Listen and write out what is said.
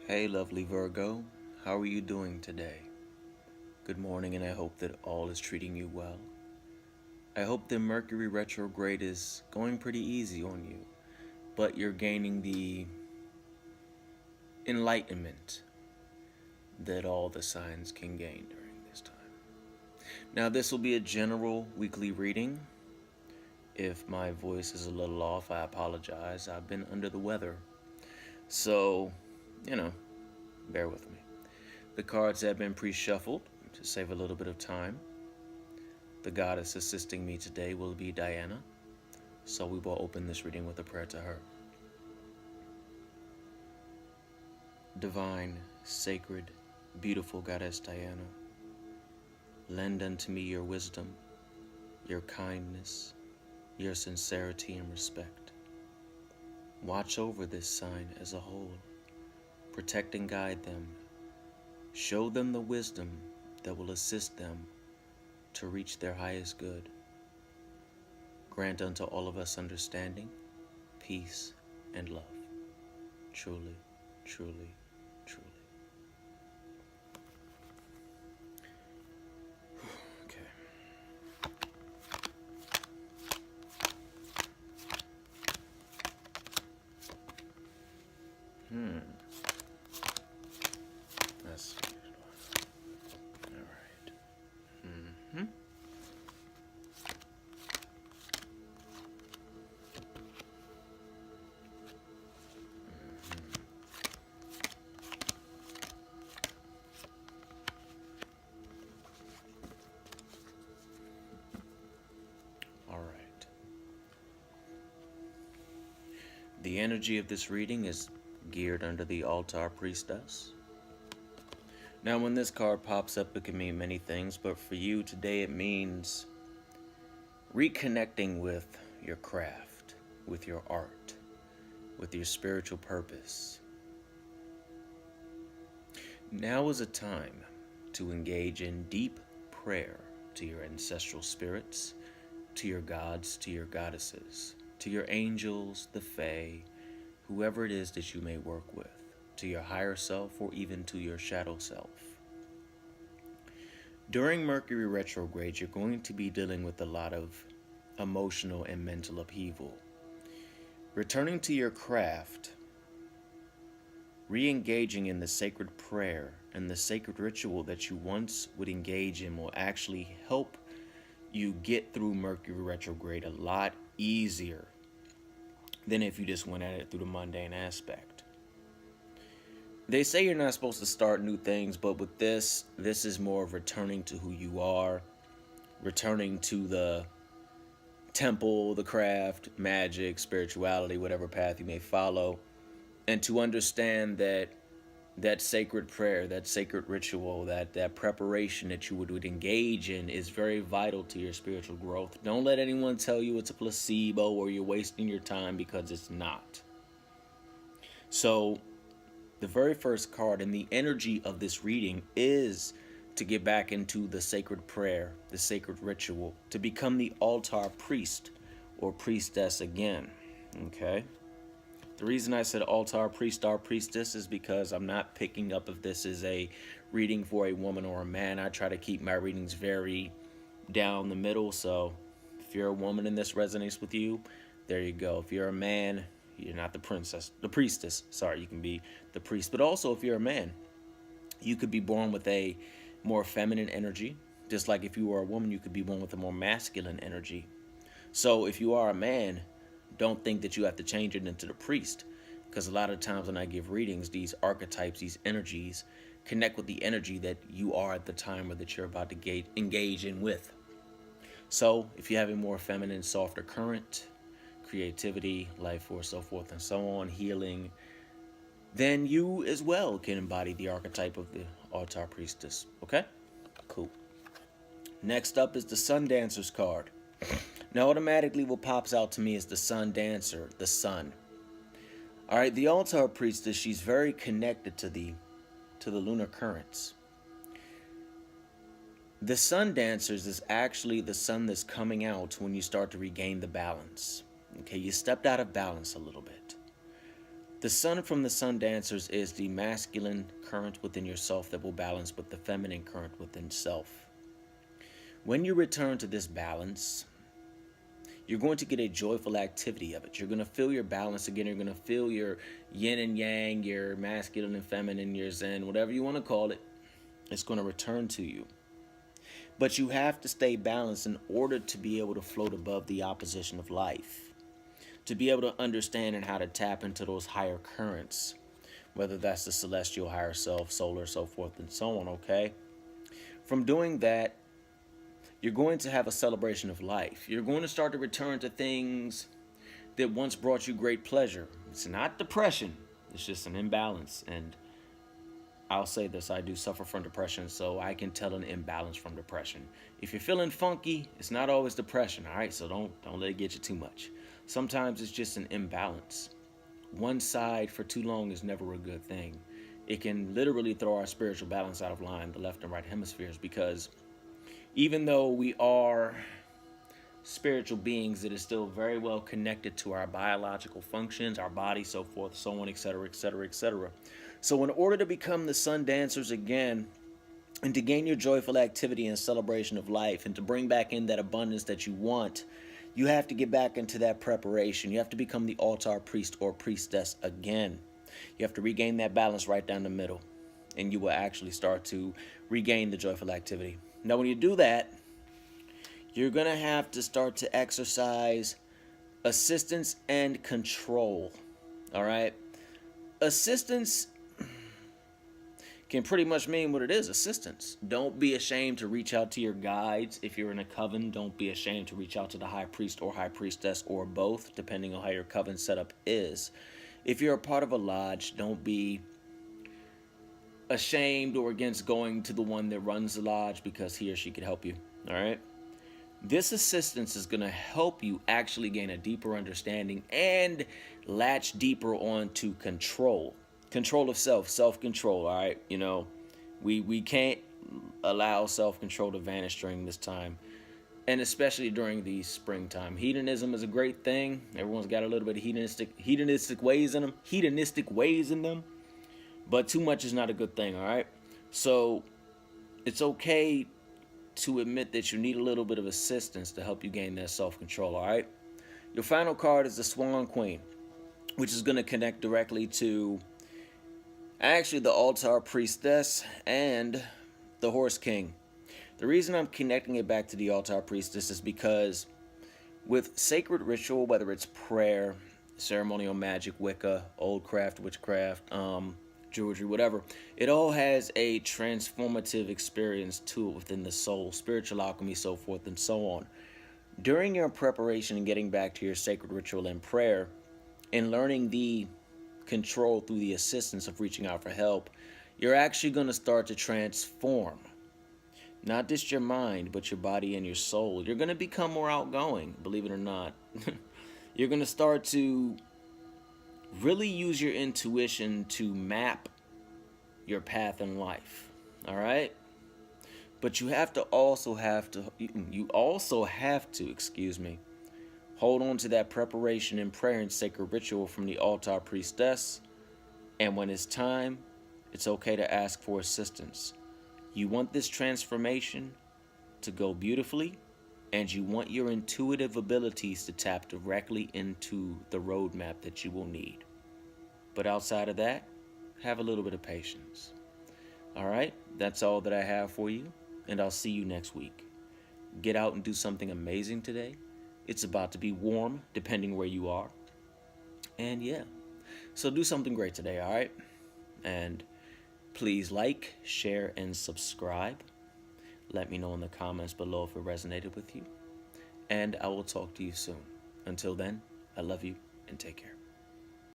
Hey, lovely Virgo. How are you doing today? Good morning, and I hope that all is treating you well. I hope the Mercury retrograde is going pretty easy on you, but you're gaining the enlightenment that all the signs can gain during this time. Now, this will be a general weekly reading. If my voice is a little off, I apologize. I've been under the weather. So, you know, bear with me. The cards have been pre shuffled to save a little bit of time. The goddess assisting me today will be Diana, so we will open this reading with a prayer to her. Divine, sacred, beautiful goddess Diana, lend unto me your wisdom, your kindness, your sincerity and respect. Watch over this sign as a whole, protect and guide them. Show them the wisdom that will assist them to reach their highest good. Grant unto all of us understanding, peace, and love. Truly, truly, truly. Okay. That's a good one. All right. All right. The energy of this reading is geared under the altar priestess. Now, when this card pops up, it can mean many things, but for you today, it means reconnecting with your craft, with your art, with your spiritual purpose. Now is a time to engage in deep prayer to your ancestral spirits, to your gods, to your goddesses, to your angels, the fae, whoever it is that you may work with, to your higher self, or even to your shadow self. During Mercury retrograde, you're going to be dealing with a lot of emotional and mental upheaval. Returning to your craft, re-engaging in the sacred prayer and the sacred ritual that you once would engage in will actually help you get through Mercury retrograde a lot easier than if you just went at it through the mundane aspect. They say you're not supposed to start new things, but with this is more of returning to who you are, returning to the temple, the craft, magic, spirituality, whatever path you may follow, and to understand that sacred prayer, that sacred ritual, that preparation that you would engage in is very vital to your spiritual growth. Don't let anyone tell you it's a placebo or you're wasting your time, because it's not. So the very first card and the energy of this reading is to get back into the sacred prayer, the sacred ritual, to become the altar priest or priestess again. Okay? The reason I said altar priest or priestess is because I'm not picking up if this is a reading for a woman or a man. I try to keep my readings very down the middle. So if you're a woman and this resonates with you, there you go. If you're a man, you're not the priestess. Sorry, you can be the priest. But also, if you're a man, you could be born with a more feminine energy. Just like if you were a woman, you could be born with a more masculine energy. So if you are a man, don't think that you have to change it into the priest, because a lot of times when I give readings, these archetypes, these energies connect with the energy that you are at the time or that you're about to engage in with. So if you have a more feminine, softer current, creativity, life force, so forth and so on, healing, then you as well can embody the archetype of the altar priestess. Okay? Cool. Next up is the Sun Dancer's card. Now, automatically what pops out to me is the Sun Dancer, the sun. All right, the altar priestess, she's very connected to the lunar currents. The Sun Dancers is actually the sun that's coming out when you start to regain the balance. Okay, you stepped out of balance a little bit. The sun from the sun dancers is the masculine current within yourself that will balance with the feminine current within self. When you return to this balance, you're going to get a joyful activity of it. You're going to feel your balance again. You're going to feel your yin and yang, your masculine and feminine, your zen, whatever you want to call it. It's going to return to you. But you have to stay balanced in order to be able to float above the opposition of life, to be able to understand and how to tap into those higher currents, whether that's the celestial higher self, solar, so forth and so on, okay? From doing that, you're going to have a celebration of life. You're going to start to return to things that once brought you great pleasure. It's not depression. It's just an imbalance. And I'll say this, I do suffer from depression, so I can tell an imbalance from depression. If you're feeling funky, it's not always depression, all right? So don't let it get you too much. Sometimes it's just an imbalance. One side for too long is never a good thing. It can literally throw our spiritual balance out of line, the left and right hemispheres, because even though we are spiritual beings, it is still very well connected to our biological functions, our body, so forth, so on, etc., etc., etc. So in order to become the sun dancers again, and to gain your joyful activity and celebration of life, and to bring back in that abundance that you want, you have to get back into that preparation. You have to become the altar priest or priestess again. You have to regain that balance right down the middle, and you will actually start to regain the joyful activity. Now, when you do that, you're going to have to start to exercise assistance and control, all right? Assistance can pretty much mean what it is, assistance. Don't be ashamed to reach out to your guides. If you're in a coven, don't be ashamed to reach out to the high priest or high priestess or both, depending on how your coven setup is. If you're a part of a lodge, don't be ashamed or against going to the one that runs the lodge, because he or she could help you, all right? This assistance is going to help you actually gain a deeper understanding and latch deeper onto control of self-control, all right? You know, we can't allow self-control to vanish during this time, and especially during the springtime. Hedonism is a great thing. Everyone's got a little bit of hedonistic ways in them. But too much is not a good thing, all right? So it's okay to admit that you need a little bit of assistance to help you gain that self-control, all right? Your final card is the Swan Queen, which is going to connect directly to actually the Altar Priestess and the Horse King. The reason I'm connecting it back to the Altar Priestess is because with sacred ritual, whether it's prayer, ceremonial magic, Wicca, old craft, witchcraft, jewelry, whatever, it all has a transformative experience to it within the soul, spiritual alchemy, so forth and so on. During your preparation and getting back to your sacred ritual and prayer and learning the control through the assistance of reaching out for help, you're actually going to start to transform not just your mind, but your body and your soul. You're going to become more outgoing, believe it or not. You're going to start to really use your intuition to map your path in life, all right? But you also have to hold on to that preparation and prayer and sacred ritual from the Altar Priestess. And when it's time, it's okay to ask for assistance. You want this transformation to go beautifully, and you want your intuitive abilities to tap directly into the roadmap that you will need. But outside of that, have a little bit of patience. All right, that's all that I have for you, and I'll see you next week. Get out and do something amazing today. It's about to be warm, depending where you are. And yeah, so do something great today, all right? And please like, share, and subscribe. Let me know in the comments below if it resonated with you. And I will talk to you soon. Until then, I love you and take care.